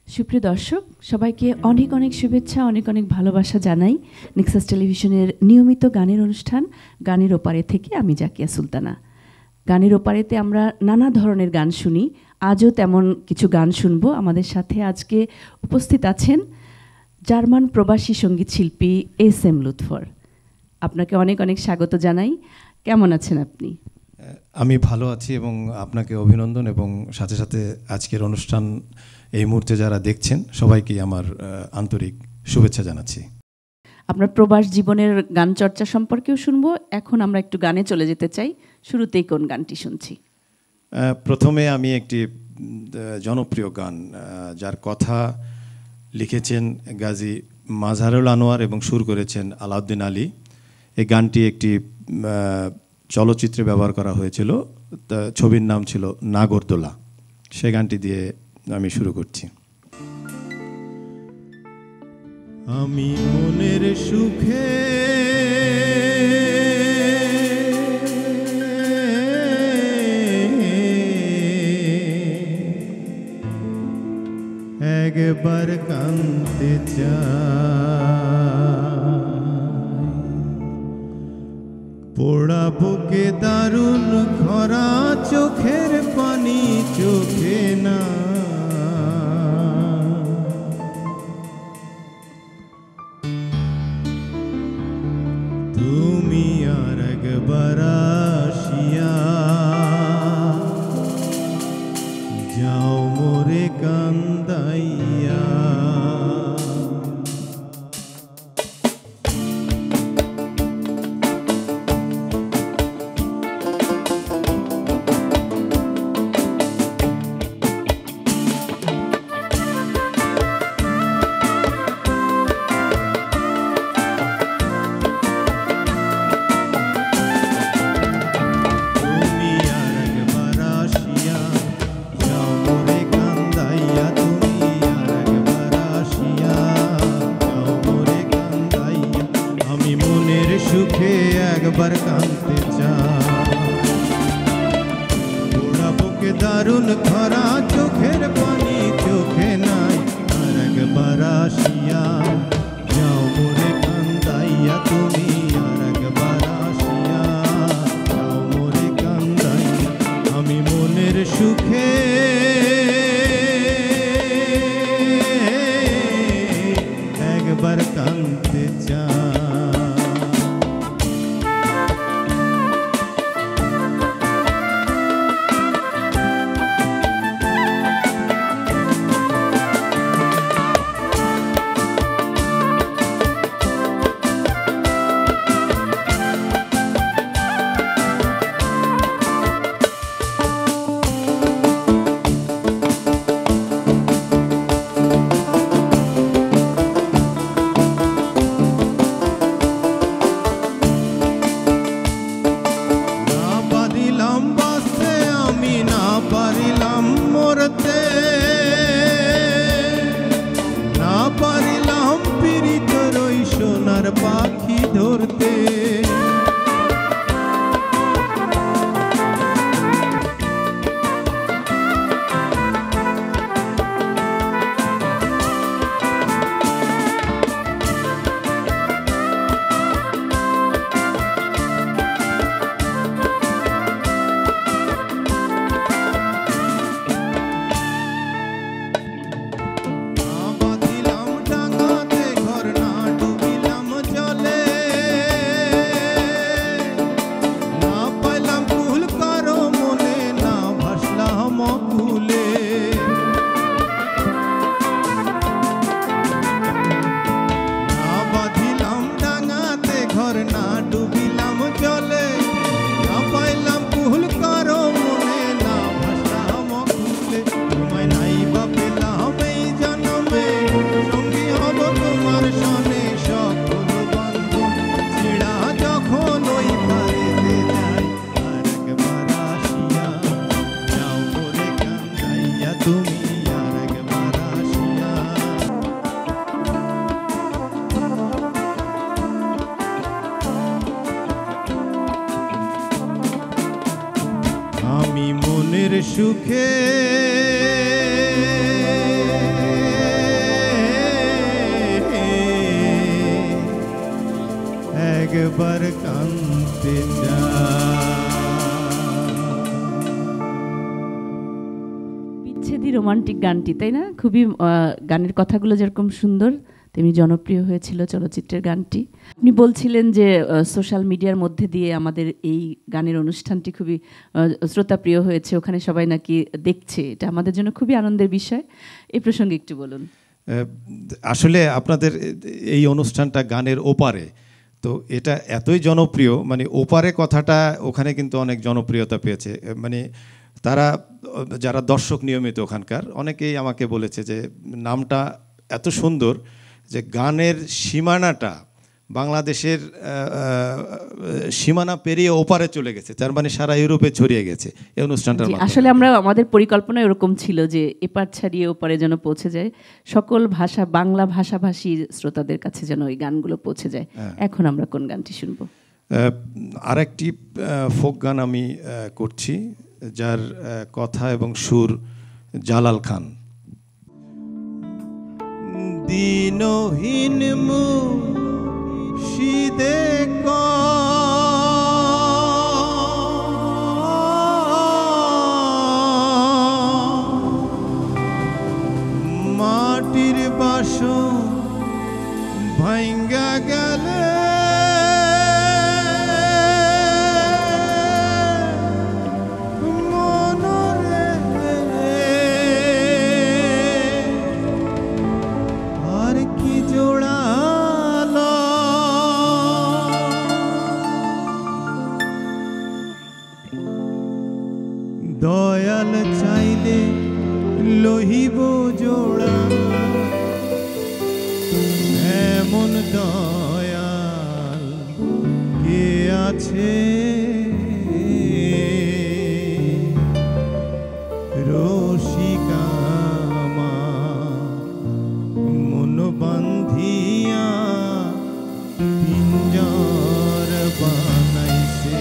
সুপ্রিয় দর্শক সবাইকে অনেক অনেক শুভেচ্ছা, অনেক অনেক ভালোবাসা জানাই। নেক্সাস টেলিভিশনের নিয়মিত গানের অনুষ্ঠান গানের ওপারে থেকে আমি জাকিয়া সুলতানা। গানের ওপারেতে আমরা নানা ধরনের গান শুনি, আজও তেমন কিছু গান শুনবো। আমাদের সাথে আজকে উপস্থিত আছেন জার্মান প্রবাসী সঙ্গীত শিল্পী এস.এম. লুৎফর। আপনাকে অনেক অনেক স্বাগত জানাই। কেমন আছেন আপনি? আমি ভালো আছি এবং আপনাকে অভিনন্দন, এবং সাথে সাথে আজকের অনুষ্ঠান এই মুহূর্তে যারা দেখছেন সবাইকে আমার আন্তরিক শুভেচ্ছা জানাচ্ছি। আপনার প্রবাস জীবনের গান চর্চা সম্পর্কেও শুনবো। এখন আমরা একটু গানে চলে যেতে চাই। শুরুতেই কোন গানটি শুনছি? প্রথমে আমি একটি জনপ্রিয় গান, যার কথা লিখেছেন গাজী মাজহারুল আনোয়ার এবং সুর করেছেন আলাউদ্দিন আলী। এই গানটি একটি চলচ্চিত্রে ব্যবহার করা হয়েছিল, ছবির নাম ছিল নাগরদোলা। সে গানটি দিয়ে আমি শুরু করছি। আমি মনের সুখে একবার কাঁদতে চাই, পোড়া বুকে দারুণ খরা, চোখের পানি চোখে না। তুমি আর একবার আসিয়া যাও মোরে কান্দাইয়া। সুখে একবার কাঁদতে চাই, পোড়া বুকে দারুণ খরা, চোখের পানি চোখে নাই। আর একবার আসিয়া যাও মোরে কান্দাইয়া, তুমি আর একবার আসিয়া যাও মোরে কান্দাইয়া। আমি মনের সুখে একবার কাঁদতে চাই। পাখি ধরতে সুখে কাঁদতে চায়। বিচ্ছেদী রোমান্টিক গানটি, তাই না? খুবই গানের কথাগুলো যেরকম সুন্দর তেমনি জনপ্রিয় হয়েছিল চলচ্চিত্রের গানটি। আপনি বলছিলেন যে সোশ্যাল মিডিয়ার মধ্যে দিয়ে আমাদের এই গানের অনুষ্ঠানটি খুবই শ্রোতাপ্রিয় হয়েছে, ওখানে সবাই নাকি দেখছে, এটা আমাদের জন্য খুবই আনন্দের বিষয়। এই প্রসঙ্গে একটু বলুন। আসলে আপনাদের এই অনুষ্ঠানটা গানের ওপারে, তো এটা এতই জনপ্রিয়, মানে ওপারে কথাটা ওখানে কিন্তু অনেক জনপ্রিয়তা পেয়েছে। মানে তারা যারা দর্শক নিয়মিত ওখানকার অনেকেই আমাকে বলেছে যে নামটা এত সুন্দর যে গানের সীমানাটা বাংলাদেশের সীমানা পেরিয়ে ওপারে চলে গেছে, তার মানে সারা ইউরোপে ছড়িয়ে গেছে এই অনুষ্ঠানটার মাধ্যমে। আসলে আমরা আমাদের পরিকল্পনা এরকম ছিল যে এপার ছাড়িয়ে ওপারে যেন পৌঁছে যায়, সকল ভাষা বাংলা ভাষাভাষী শ্রোতাদের কাছে যেন ওই গানগুলো পৌঁছে যায়। এখন আমরা কোন গানটি শুনবো? আরেকটি ফোক গান আমি করছি, যার কথা এবং সুর জালাল খান। দিনহীন মুর্শিদে মাটির বাসন ভাঙ্গা গেলে দয়াল চাইলে লহিব জোড়া, এমন দয়াল কে আছে? রসিকামা মন বান্ধিয়া পিঞ্জর বানাইছে।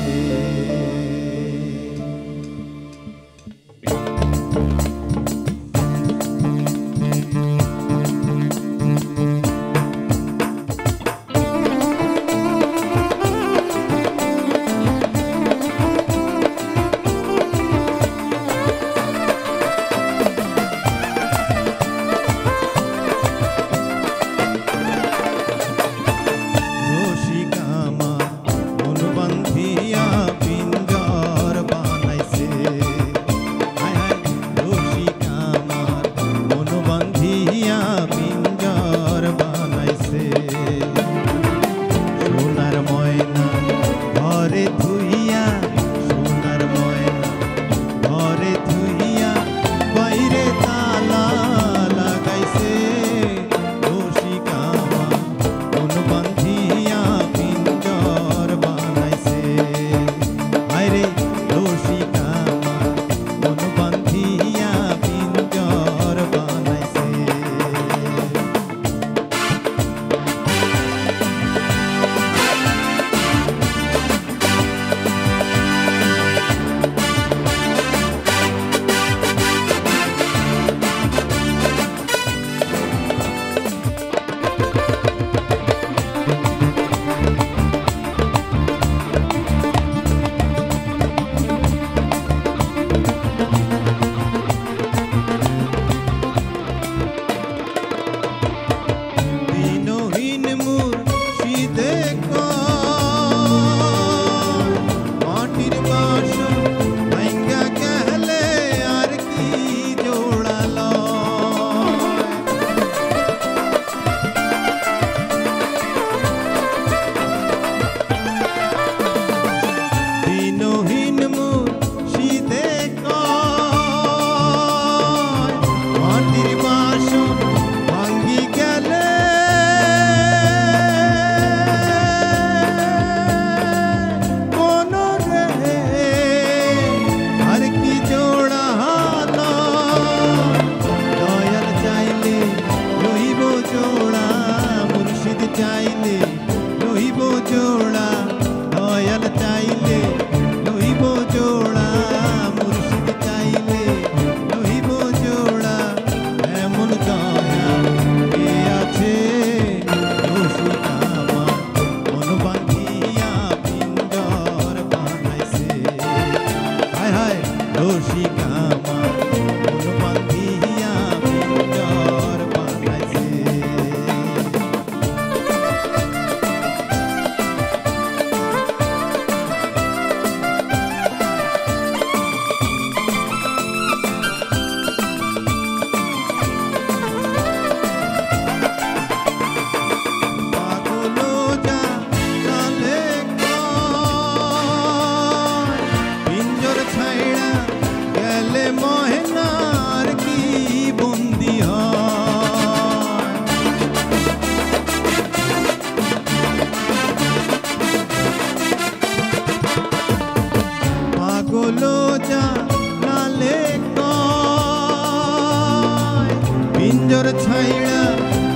পিঞ্জর ছাইড়া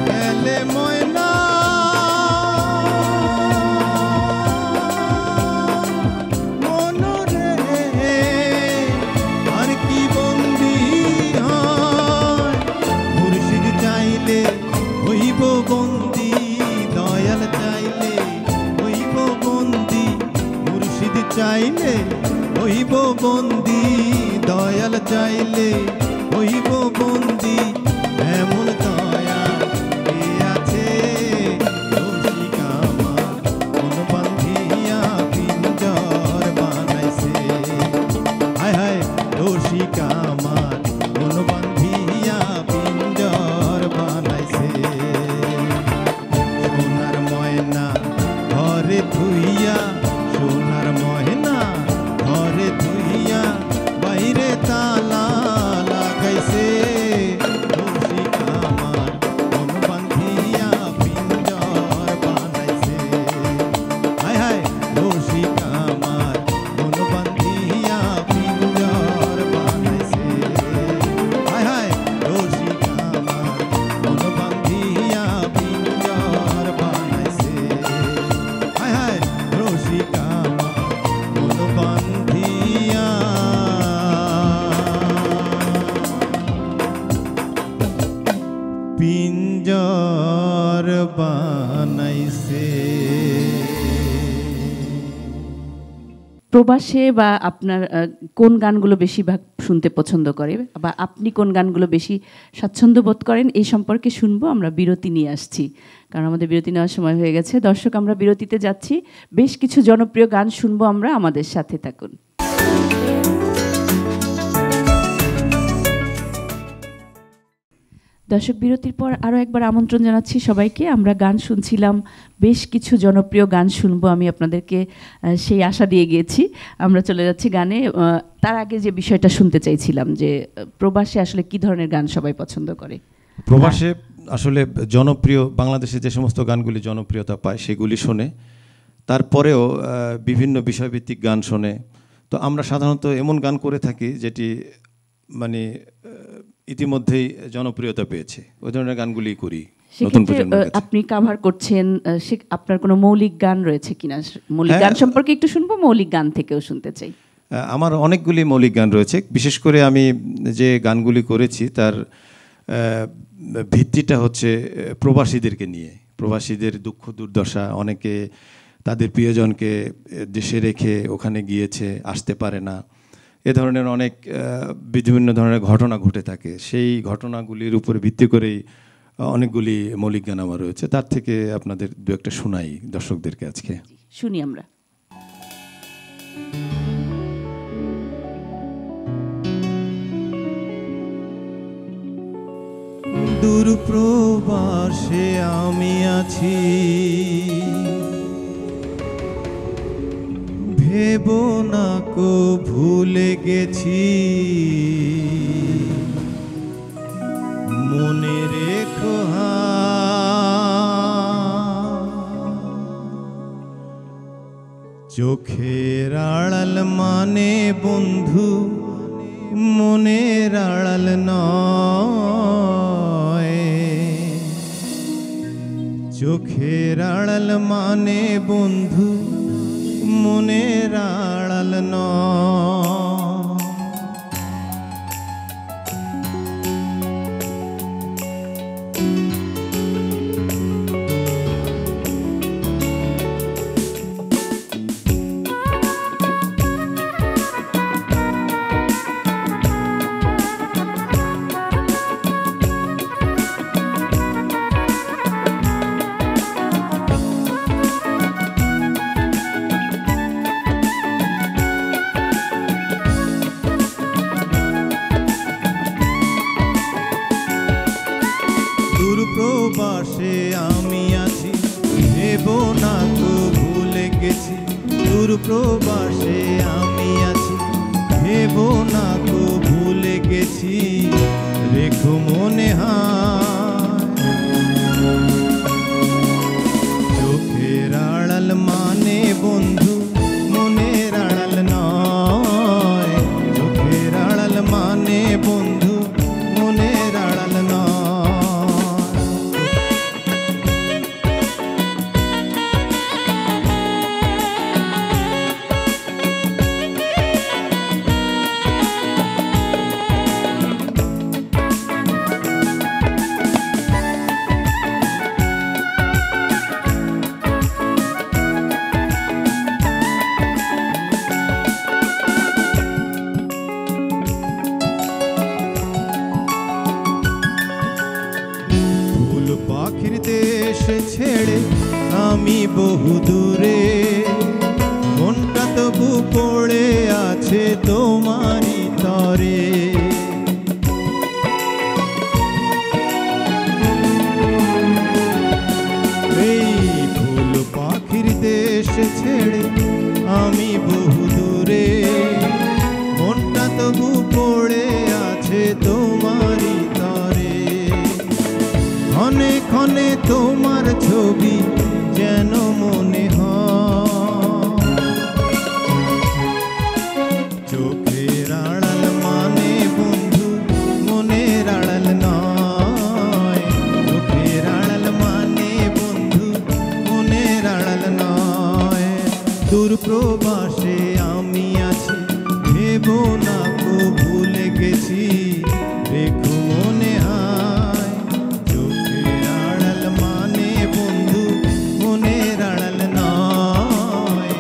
গেলে ময়না মনরে আর কি বন্দি হয় মুর্শিদ চাইলে হইব বন্দি দয়াল চাইলে হইব বন্দি মুর্শিদ চাইলে হইব বন্দি দয়াল চাইলে হইব বন্দি এমন দয়া কে আছে রসিক আমার মন বান্ধিয়া পিঞ্জর বানাইছে হায় হায় রসিক আমার মন বান্ধিয়া পিঞ্জর বানাইছে সোনার ময়না ঘরে থুইয়া সোনার ময়না ঘরে থুইয়া বাইরে তালা লাগাইছে রসিক আমার মন বান্ধিয়া পিঞ্জর বানাইছে হায় হায় রসিক আমার মন বান্ধিয়া পিঞ্জর বানাইছে হায় হায় রসিক আমার মন বান্ধিয়া পিঞ্জর বানাইছে হায় হায় রসিক আমার মন বান্ধিয়া পিঞ্জর বানাইছে। প্রবাসে বা আপনার কোন গানগুলো বেশিরভাগ শুনতে পছন্দ করে বা আপনি কোন গানগুলো বেশি স্বাচ্ছন্দ্য বোধ করেন এই সম্পর্কে শুনবো। আমরা বিরতি নিয়ে আসছি, কারণ আমাদের বিরতি নেওয়ার সময় হয়ে গেছে। দর্শক, আমরা বিরতিতে যাচ্ছি, বেশ কিছু জনপ্রিয় গান শুনবো আমরা, আমাদের সাথে থাকুন। দর্শক, বিরতির পর আরও একবার আমন্ত্রণ জানাচ্ছি সবাইকে। আমরা গান শুনছিলাম, বেশ কিছু জনপ্রিয় গান শুনবো, আমি আপনাদেরকে সেই আশা দিয়ে গিয়েছি। আমরা চলে যাচ্ছি গানে। তার আগে যে বিষয়টা শুনতে চাইছিলাম যে প্রবাসে আসলে কি ধরনের গান সবাই পছন্দ করে। প্রবাসে আসলে জনপ্রিয় বাংলাদেশে যে সমস্ত গানগুলি জনপ্রিয়তা পায় সেগুলি শোনে, তারপরেও বিভিন্ন বিষয়ভিত্তিক গান শোনে। তো আমরা সাধারণত এমন গান করে থাকি যেটি মানে ইতিমধ্যেই জনপ্রিয়তা পেয়েছে, ওই ধরনের গানগুলি করি। নতুন প্রজন্মের কাছে আপনি কাভার করছেন, আপনার কোনো মৌলিক গান রয়েছে কিনা? মৌলিক গান সম্পর্কে একটু শুনবো, মৌলিক গান থেকেও শুনতে চাই। আমার অনেকগুলি মৌলিক গান রয়েছে। বিশেষ করে আমি যে গানগুলি করেছি তার ভিত্তিটা হচ্ছে প্রবাসীদেরকে নিয়ে, প্রবাসীদের দুঃখ দুর্দশা। অনেকে তাদের প্রিয়জনকে দেশে রেখে ওখানে গিয়েছে, আসতে পারে না, এ ধরনের অনেক বিভিন্ন ধরনের ঘটনা ঘটে থাকে। সেই ঘটনাগুলির উপরে ভিত্তি করেই অনেকগুলি মৌলিক গান আমার রয়েছে। তার থেকে আপনাদের দু একটা শোনাই দর্শকদেরকে আজকে। শুনি আমরা। দূর প্রবাসে আমি আছি, ভেবো না কো ভুলে গেছি, মনে রেখো চোখের আড়াল মানে বন্ধু, মনের আড়াল নয়। চোখের আড়াল মানে বন্ধু, মনের আড়াল নয়। প্রবাসে আমি আছি, ভেবো না কো ভুলে গেছি। দূর প্রবাসে আমি আছি, ভেবো না কো ভুলে গেছি, রেখো মনে হয়। চোখের আড়াল মানে বন্ধু, মনের আড়াল নয়। চোখের আড়াল মানে বন্ধু, মনের আড়াল নয়। পাখির দেশ ছেড়ে আমি বহু দূরে, মনটা তবু পড়ে আছে তোমারই তরে। এই ফুল পাখির দেশ ছেড়ে আমি বহু দূরে, মনটা তবু পড়ে আছে তোমারই তরে। ক্ষণে ক্ষণে তোমার ছবি যেন মনে হয়, চোখের আড়াল মানে বন্ধু মনের আড়াল নয়, চোখের আড়াল মানে বন্ধু মনের আড়াল নয়। দূর প্রবাসে আমি আছি, ভেবো না কো ভুলে গেছি, রেখো মনে হয়। চোখের আড়াল মানে বন্ধু মনের আড়াল নয়,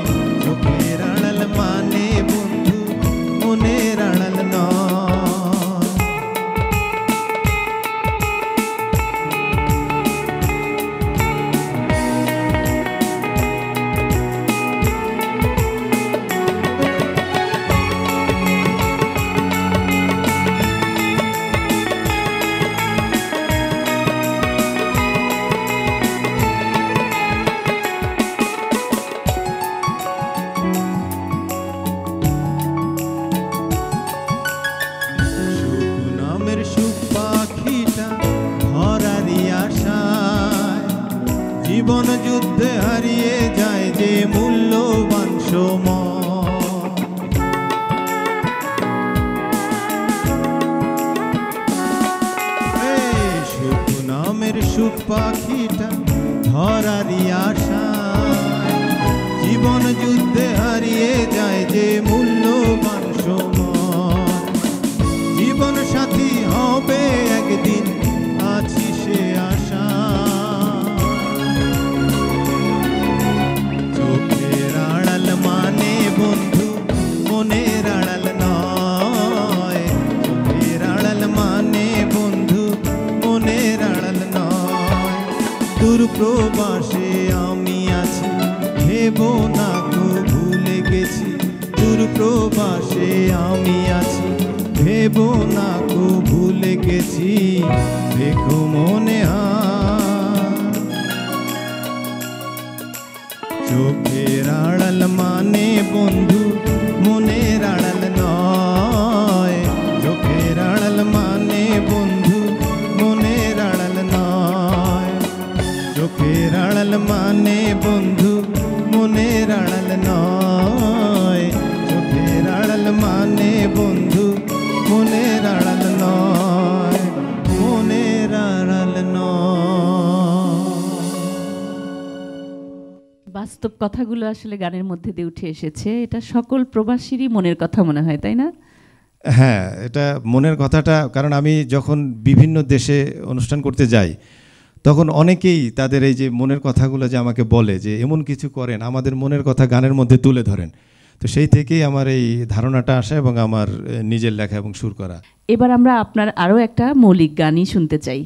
চোখের আড়াল মানে বন্ধু মনের আড়াল নয়। নামের সুখ পাখিটা ধরারই আশায়, জীবন যুদ্ধে হারিয়ে যায় যে মূল্যবান সময়। এই সুখ নামের সুখ পাখিটা ধরারই আশায়, জীবন যুদ্ধে হারিয়ে যায় যে মূল্যবান সময়। জীবন সাথী হবে একদিন আছি সে আশা, চোখের আড়াল মানে বন্ধু মনের আড়াল নয়, চোখের আড়াল মানে বন্ধু মনের আড়াল নয়। দূর প্রবাসে আমি আছি, ভেবো না কো ভুলে গেছি, দূর প্রবাসে আমি আছি, ভেবো না কো ভুলে গেছি, দেখো মনে হয়। চোখের আড়াল মানে বন্ধু মনের আড়াল নয়, চোখের আড়াল মানে বন্ধু মনের আড়াল নয়, চোখের আড়াল মানে বন্ধু মনের আড়াল নয়, চোখের আড়াল মানে বন্ধু মনের আড়াল নয়, মনের আড়াল নয়। বাস্তব কথাগুলো আসলে গানের মধ্যে দিয়ে উঠে এসেছে। এটা সকল প্রবাসীরই মনের কথা মনে হয়, তাই না? হ্যাঁ, এটা মনের কথাটা, কারণ আমি যখন বিভিন্ন দেশে অনুষ্ঠান করতে যাই তখন অনেকেই তাদের এই যে মনের কথাগুলো যে আমাকে বলে যে এমন কিছু করেন, আমাদের মনের কথা গানের মধ্যে তুলে ধরেন। তো সেই থেকেই আমার এই ধারণাটা আসে এবং আমার নিজের লেখা এবং সুর করা। এবার আমরা আপনার আরও একটা মৌলিক গানই শুনতে চাই।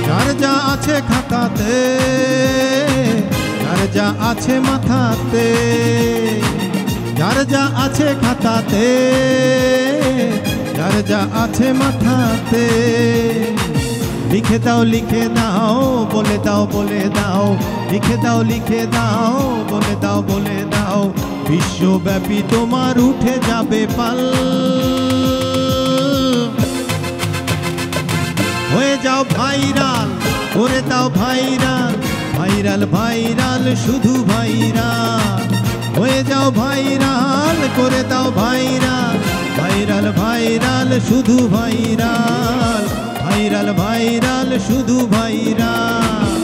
যার যা আছে খাতাতে, যার যা আছে মাথাতে, যার যা আছে খাতাতে, যার যা আছে মাথাতে, লিখে দাও লিখে দাও, বলে দাও বলে দাও, লিখে দাও লিখে দাও, বলে দাও বলে দাও, বিশ্বব্যাপী তোমার উঠে যাবে পাল। হয়ে যাও ভাইরাল, করে দাও ভাইরাল, ভাইরাল ভাইরাল শুধু ভাইরাল। হয়ে যাও ভাইরাল, করে দাও ভাইরাল, ভাইরাল ভাইরাল শুধু ভাইরাল, ভাইরাল ভাইরাল শুধু ভাইরাল।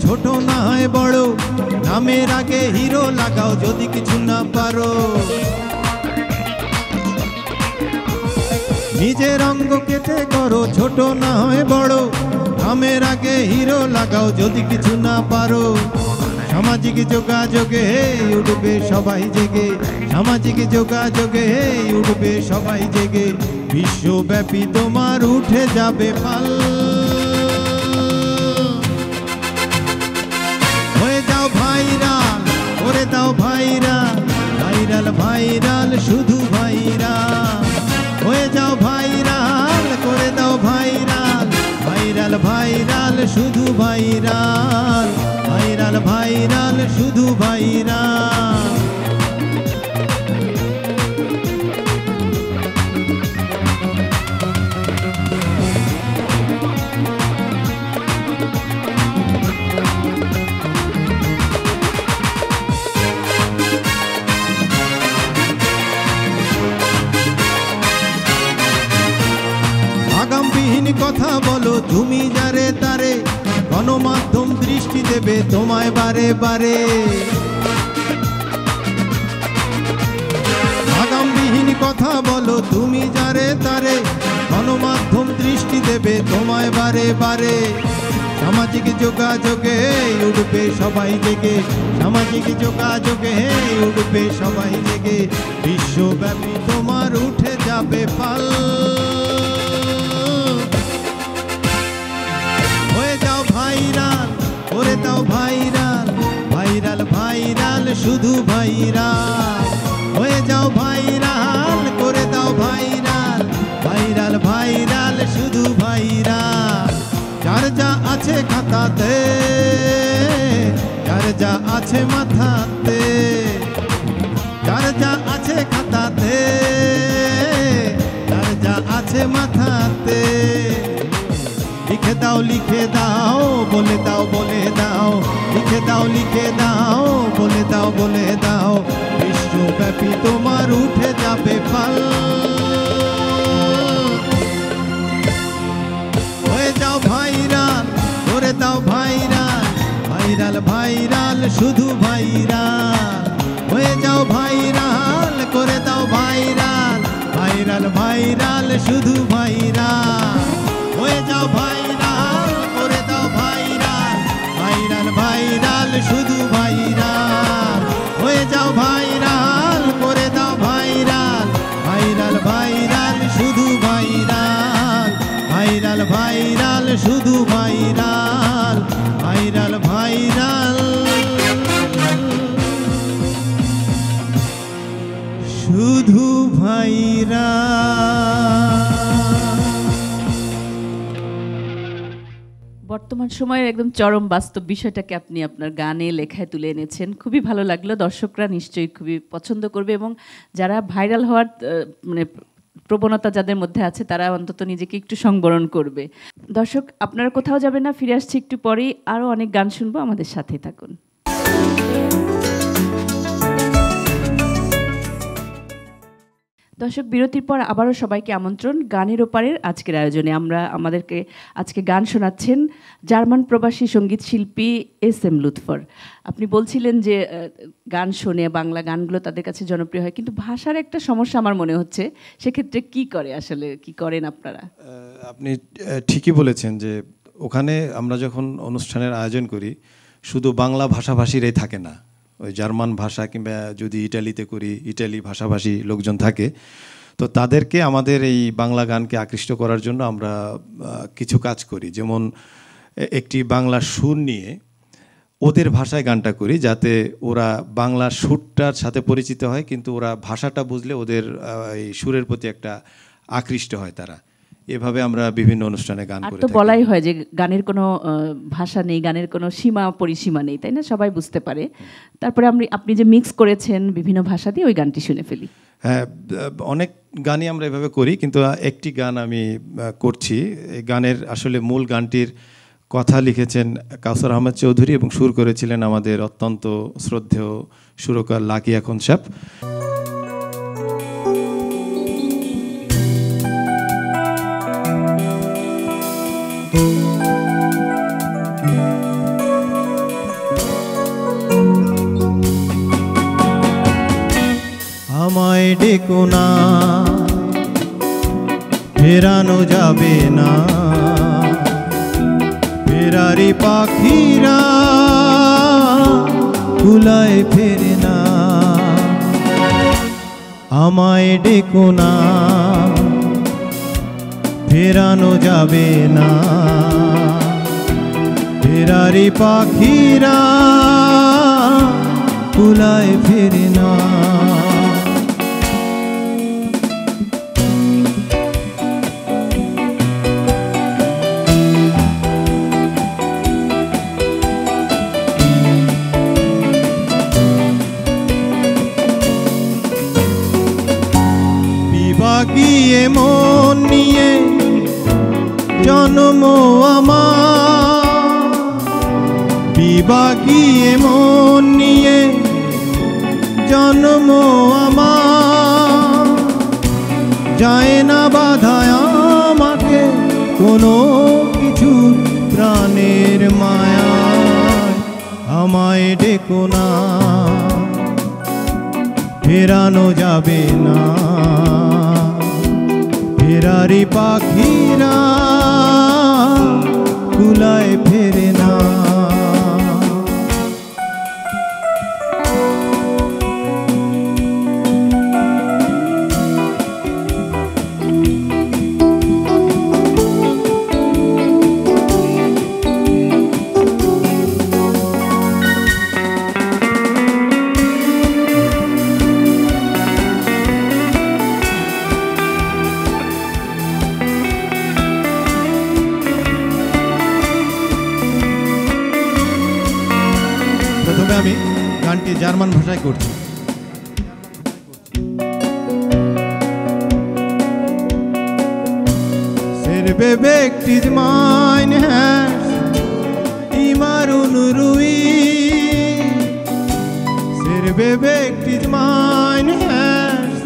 ছোট না হয় বড়, নামের আগে হিরো লাগাও যদি কিছু না পারো। নিজের অঙ্গ কেটে করো, ছোট না হয় বড়, নামের আগে হিরো লাগাও যদি কিছু না পারো। সামাজিক যোগাযোগে উঠবে সবাই জেগে, সামাজিক যোগাযোগে উঠবে সবাই জেগে, বিশ্বব্যাপী তোমার উঠে যাবে পাল। হয়ে যাও ভাইরাল, করে দাও ভাইরাল, ভাইরাল ভাইরাল শুধু ভাইরাল। হয়ে যাও ভাইরাল, করে দাও ভাইরাল, ভাইরাল ভাইরাল শুধু ভাইরাল, ভাইরাল ভাইরাল শুধু ভাইরাল। আগামবিহীন কথা বলো তুমি যারে তারে, গণমাধ্যম দৃষ্টি দেবে তোমায় বারে বারে। আগামবিহীন কথা বলো তুমি যারে তারে, গণমাধ্যম দৃষ্টি দেবে তোমায় বারে বারে। সামাজিক যোগাযোগে উঠবে সবাই জেগে, সামাজিক যোগাযোগে উঠবে সবাই জেগে, বিশ্বব্যাপী তোমার উঠে যাবে পাল। হয়ে যাও ভাইরাল, করে দাও ভাইরাল, ভাইরাল ভাইরাল শুধু ভাইরাল। হয়ে যাও ভাইরাল, করে দাও ভাইরাল, ভাইরাল ভাইরাল শুধু ভাইরাল। যার যা আছে খাতাতে, যার যা আছে মাথাতে, যার যা আছে খাতাতে, যার যা আছে মাথাতে, লিখে দাও লিখে দাও, বলে দাও বলে দাও, লিখে দাও লিখে দাও, বলে দাও বলে দাও, বিশ্বব্যাপী তোমার উঠে যাবে পাল। হয়ে যাও ভাইরাল, করে দাও ভাইরাল, ভাইরাল ভাইরাল শুধু ভাইরাল। হয়ে যাও ভাইরাল, করে দাও ভাইরাল, ভাইরাল ভাইরাল শুধু ভাইরাল। হয়ে যাও ভাইরাল, করে দাও ভাইরাল, ভাইরাল ভাইরাল শুধু ভাইরাল। হয়ে যাও ভাইরাল, করে দাও ভাইরাল, ভাইরাল ভাইরাল শুধু ভাইরাল, ভাইরাল ভাইরাল শুধু ভাইরাল, ভাইরাল ভাইরাল শুধু ভাইরাল। বর্তমান সময়ের একদম চরম বাস্তব বিষয়টাকে আপনি আপনার গানে লেখায় তুলে এনেছেন, খুবই ভালো লাগলো। দর্শকরা নিশ্চয়ই খুবই পছন্দ করবে এবং যারা ভাইরাল হওয়ার মানে প্রবণতা যাদের মধ্যে আছে তারা অন্তত নিজেকে একটু সংবরণ করবে। দর্শক আপনারা কোথাও যাবেন না, ফিরে আসছি একটু পরেই, আরও অনেক গান শুনবো, আমাদের সাথেই থাকুন। দর্শক বিরতির পর আবারও সবাইকে আমন্ত্রণ গানের ওপারের আজকের আয়োজনে। আমাদেরকে আজকে গান শোনাচ্ছেন জার্মান প্রবাসী সঙ্গীত শিল্পী SM লুৎফর। আপনি বলছিলেন যে গান শোনে, বাংলা গানগুলো তাদের কাছে জনপ্রিয় হয়, কিন্তু ভাষার একটা সমস্যা আমার মনে হচ্ছে, সেক্ষেত্রে কি করে, আসলে কি করেন আপনারা? আপনি ঠিকই বলেছেন যে ওখানে আমরা যখন অনুষ্ঠানের আয়োজন করি শুধু বাংলা ভাষাভাষীরাই থাকে না, ওই জার্মান ভাষা কিংবা যদি ইটালিতে করি ইটালি ভাষাভাষী লোকজন থাকে, তো তাদেরকে আমাদের এই বাংলা গানকে আকৃষ্ট করার জন্য আমরা কিছু কাজ করি। যেমন একটি বাংলা সুর নিয়ে ওদের ভাষায় গানটা করি, যাতে ওরা বাংলা সুরটার সাথে পরিচিত হয়, কিন্তু ওরা ভাষাটা বুঝলে ওদের এই সুরের প্রতি একটা আকৃষ্ট হয় তারা। এভাবে আমরা বিভিন্ন অনুষ্ঠানে গান করে থাকি। তো বলাই হয় যে গানের কোনো ভাষা নেই, গানের কোনো সীমা পরিসীমা নেই, তাই না? সবাই বুঝতে পারে। তারপরে আপনি যে মিক্স করেছেন বিভিন্ন ভাষা দিয়ে, ওই গানটি শুনে ফেলি। হ্যাঁ, অনেক গানই আমরা এভাবে করি, কিন্তু একটি গান আমি করছি। এই গানের আসলে মূল গানটির কথা লিখেছেন কাউসার আহমেদ চৌধুরী এবং সুর করেছিলেন আমাদের অত্যন্ত শ্রদ্ধেয় সুরকার লাকি আখন্দ সাহেব। আমায় ডেকো না, ফেরানো যাবে না, ফেরারি পাখিরা কুলায় ফেরে না। আমায় ডেকো না, ফেরানো যাবে না, ফেরারি পাখিরা কুলায় ফেরে না। বিভাগিয়ে মন নিয়ে জন্ম আমার, বিভাগিয়ে মন নিয়ে জন্ম আমার, যায় না বাধায় আমাকে কোনো কিছু প্রাণের মায়ায়। আমায় ডেকো না, ফেরানো যাবে না, ফেরারি পাখিরা কুলায় ফেরে না। প্রথমে আমি গানটি জার্মান ভাষায় করছি। Ser bewegt ist mein Herz immer unruhig, Ser bewegt ist mein Herz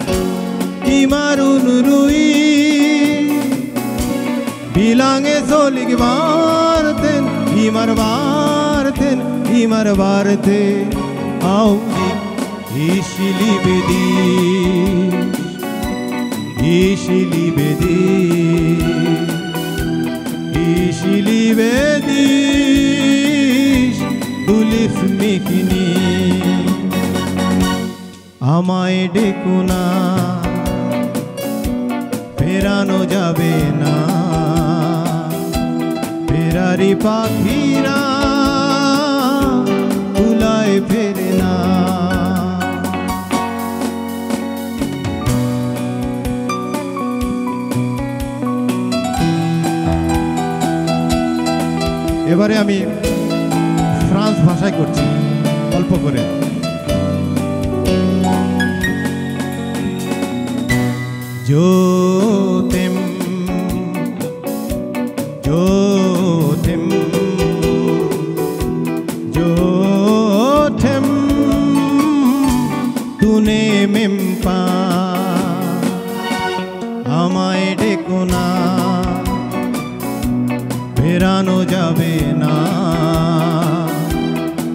immer unruhig. Wie lange soll ich warten, immer warten, immer warten auf dich. Ich liebe dich, ich liebe dich, ich liebe dich, du liebst mich nicht. আমায় ডেকো না, ফেরানো যাবে না, ফেরারি পাখিরা কুলায় ফেরে না। এবারে আমি ফ্রান্স ভাষায় করছি অল্প করে। जो t'aime, जो t'aime, जो t'aime, tu ne m'aimes pas. আমায় ডেকো না, ফেরানো যাবে না,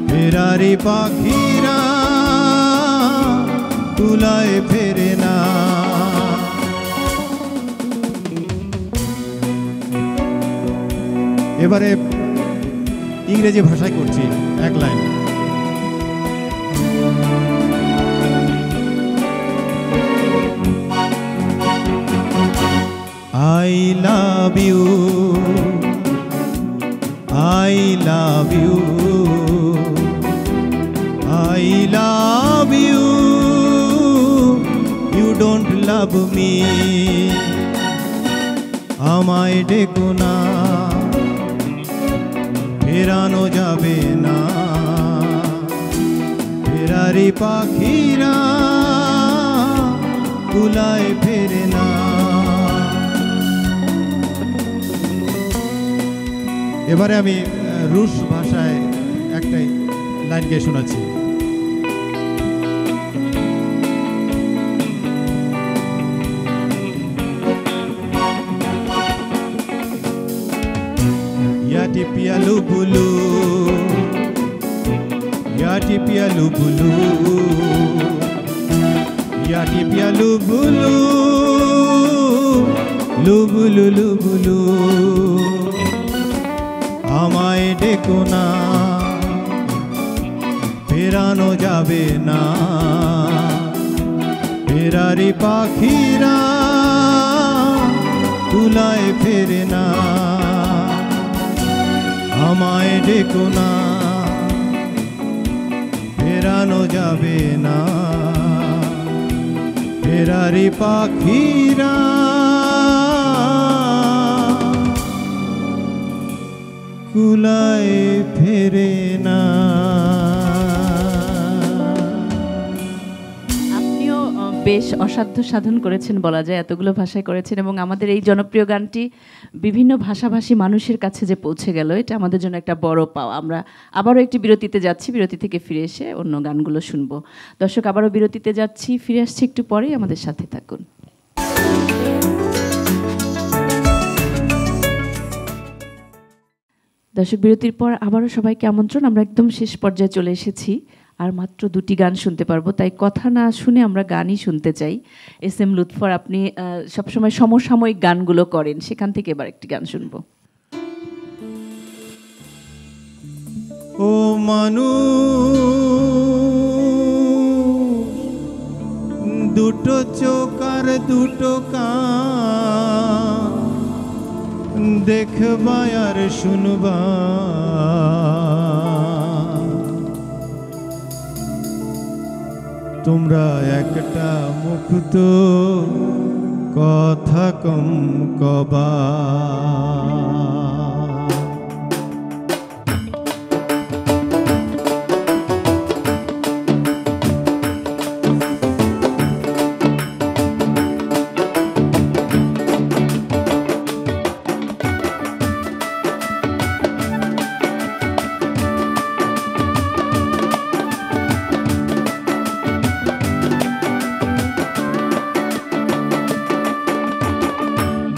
ফেরারি পাখিরা কুলায় ফেরে না। এবারে ইংরেজি ভাষায় করছি এক line. I love you, I love you, I love you, you don't love me. আমায় ডেকো না, ফেরানো যাবে না, ফেরারি পাখিরা কুলায় ফেরে না। এবারে আমি রুশ ভাষায় একটাই লাইন গিয়ে শোনাচ্ছি। Yati pia lubulu, yati pia lubulu, টিপিয়া টিপিয়া লুবুলু লুবুলু লুবুলু আমায় ডেকো না ফেরানো যাবে না ফেরারি পাখিরা তুলায় ফেরে না আমায় ডেকো না ফেরানো যাবে না ফেরারি পাখিরা কুলায় ফেরে না। আপনিও বেশ অসাধ্য সাধন করেছেন বলা যায়, এতগুলো ভাষায় করেছেন এবং আমাদের এই জনপ্রিয় গানটি বিভিন্ন ভাষাভাষী মানুষের কাছে যে পৌঁছে গেল এটা আমাদের জন্য একটা বড় পাওয়া। আমরা আবারও একটি বিরতিতে যাচ্ছি, বিরতি থেকে ফিরে এসে অন্য গানগুলো শুনবো। দর্শক, আবারও বিরতিতে যাচ্ছি, ফিরে আসছি একটু পরেই, আমাদের সাথে থাকুন। দর্শক, বিরতির পর আবারও সবাইকে আমন্ত্রণ। আমরা একদম শেষ পর্যায়ে চলে এসেছি, আর মাত্র দুটি গান শুনতে পারবো, তাই কথা না শুনে আমরা গানই শুনতে চাই। এস এম লুৎফর, আপনি সবসময় সমসাময়িক গানগুলো করেন, সেখান থেকে এবার একটি গান শুনবো। ও মানু দুটো চোখ আর দুটো কান দেখবা আর শুনবা তোমরা একটা মুখ তো কথা কম কবা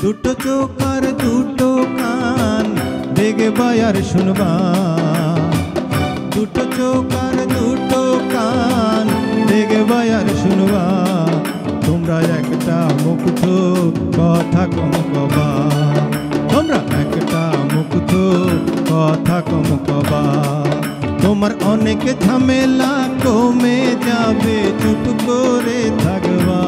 দুটো চোখ আর দুটো কান দেখবা আর শুনবা দুটো চোখ আর দুটো কান দেখবা আর শুনবা তোমরা একটা মুখ তো কথা কম কবা তোমরা একটা মুখ তো কথা কম কবা তোমার অনেক ঝামেলা কমে যাবে চুপ করে থাকবা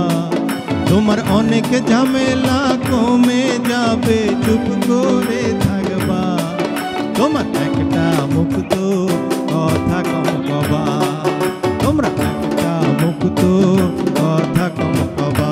তোমার অনেক ঝামেলা কমে যাবে চুপ করে থাকবা তোমার একটা মুখ তো কথা কম কবা তোমরা একটা মুখ তো কথা কম কবা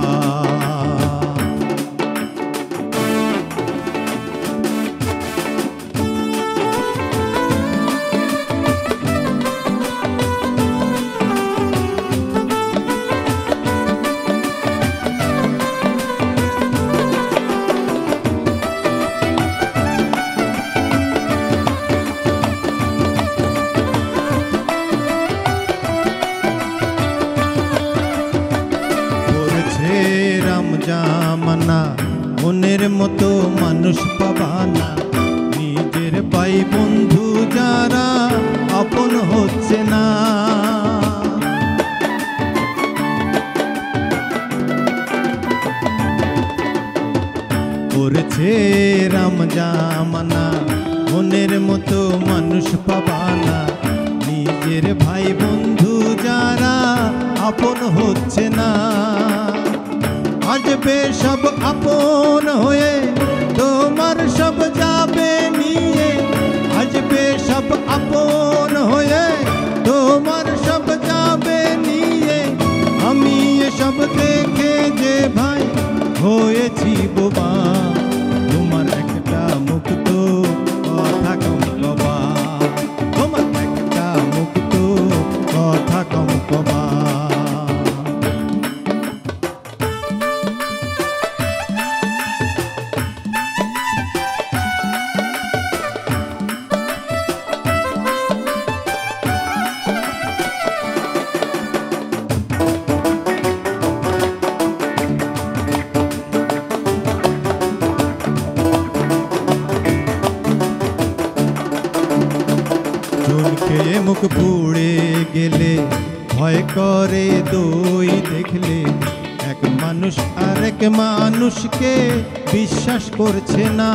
জামানা মনের মতো মানুষ পাবা না নিজের ভাই বন্ধু যারা আপন হচ্ছে না করেছে রাম জামানা মনের মতো মানুষ পাবা না নিজের ভাই বন্ধু যারা আপন হচ্ছে না আসবে সব আপন হয়ে তোমার সব যাবে নিয়ে আসবে সব আপন হয়ে তোমার সব যাবে নিয়ে আমি এসব দেখে যে ভাই হয়েছি বোবা তোমার একটা মুখ তো কথা কম কবা তোমার একটা মুখ তো কথা কম কবা মুখ পুড়ে গেলে ভয় করে দই দেখলে, এক মানুষ আরেক মানুষকে বিশ্বাস করছে না।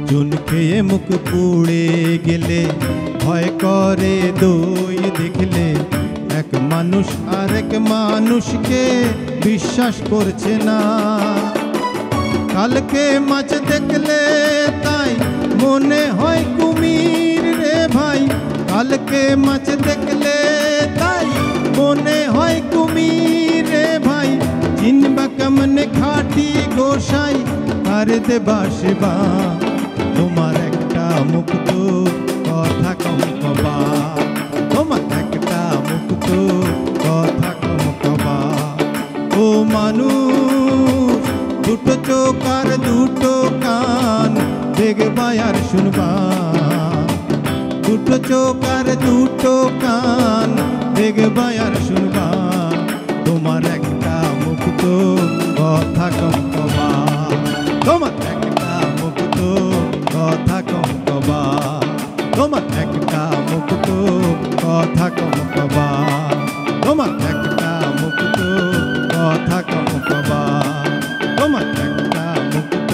চুন খেয়ে মুখ পুড়ে গেলে ভয় করে দই দেখলে, এক মানুষ আরেক মানুষকে বিশ্বাস করছে না। কালকে মাছ দেখলে তাই মনে হয় কুমির রে ভাই, কালকে মাছ দেখলে তাই মনে হয় কুমির রে ভাই। চিনবা কেমনে খাটি গোসাই আর দেবা সেবা, তোমার একটা মুক্ত কথা কম কবা, তোমার একটা মুক্ত কথা কম কবা। ও মানুষ দুটো চোখ আর দুটো কান দেখবা আর শুনবা, দুটো চোখ আর দুটো কান দেখবা আর শুনবা, তোমার একটা মুক্ত কথা কম কবা, তোমার একটা মুক্ত কথা কম কবা, তোমার একটা মুক্ত কথা কম কবা, তোমার একটা মুক্ত কথা কম কবা, তোমার একটা মুক্ত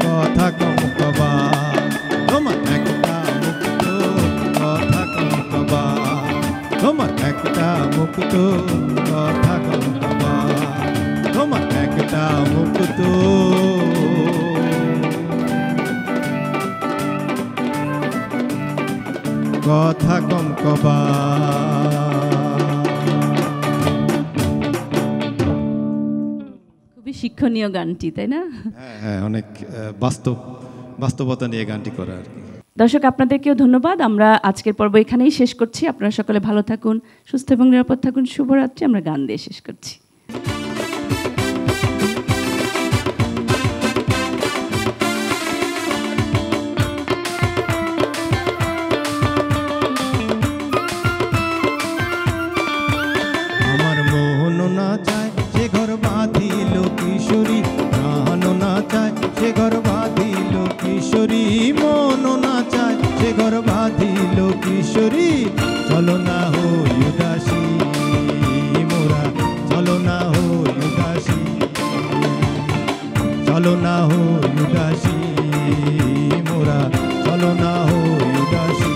কথা কম কবা, তোমার একটা মুক্ত কথা কম কবা, তোমার একটা মুক্ত কথা কম কবা, তোমার একটা মুক্ত কথা কম কবা। খুবই শিক্ষণীয় গানটি, তাই না? হ্যাঁ, অনেক বাস্তবতা নিয়ে গানটি করা আর কি। দর্শক, আপনাদেরকেও ধন্যবাদ। আমরা আজকের পর্ব এখানেই শেষ করছি। আপনারা সকলে ভালো থাকুন, সুস্থ এবং নিরাপদ থাকুন। শুভরাত্রি। আমরা গান দিয়ে শেষ করছি। আমার মোহন না চায় সে ঘর বাঁধিল কিশোরী, প্রাণ না চায় সে ঘর বাঁধিল কিশোরী, মন না চায় সে ঘর বাঁধিল কিশোরী। চলো না হই উদাসী মোরা, চলো না হই উদাসী, চলো না হই উদাসী মোরা, চলো না হই উদাসী।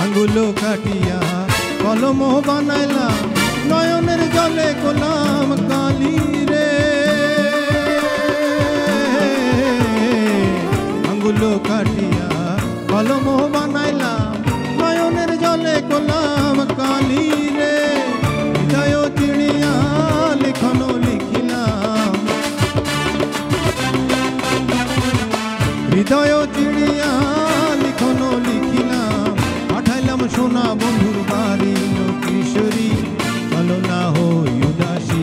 আঙ্গুলো কাটিয়া কলম বানাইলাম, নয়নের জলে গোলাম কালি রে। আঙ্গুলো কাটিয়া কলম বানাইলাম, নয়নের জলে গোলাম কালি রে। হৃদয় চিড়িয়া লিখন লিখিলাম, হৃদয় চিড়িয়া লিখন লিখিলাম, পাঠাইলাম সোনা বন্ধুর বাড়ি কিশোরী। চলো না হই উদাসী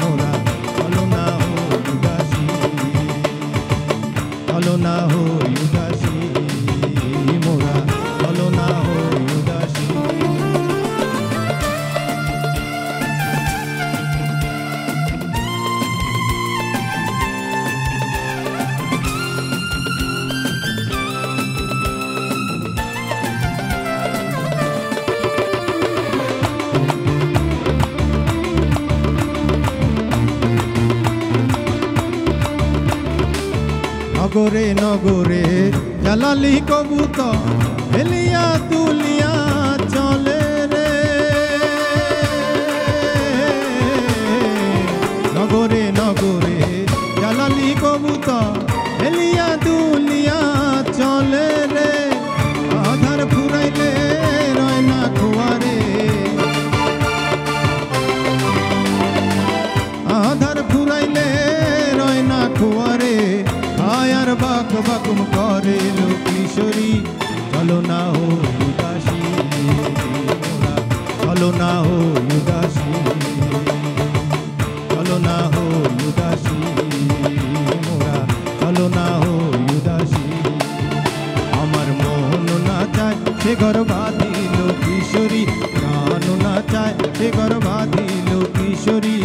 মোরা, চলো না হই উদাসী, চলো না হই উদাসী মোরা, চলো না হই উদাসী। নগরে নগরে জালালি কবুতর হেলিয়া তুলিয়া চলে রে। নগরে নগরে জালালি কবুতর হেলিয়া তুলিয়া চলে রে। আধার ফুরাইলে রয় না খোয়ারে, আধার ফুরাইলে রয় না খোয়ারে। আয়ার বাক বাকুম করে কিশোরী, চলো না হই উদাসী চলো না হই উদাসী, চলো না হই উদাসী মোরা, চলো না হই উদাসী। আমার মন না চায় সে ঘর বাঁধিল কিশোরী, প্রাণ না চায় সে ঘর বাঁধিল কিশোরী।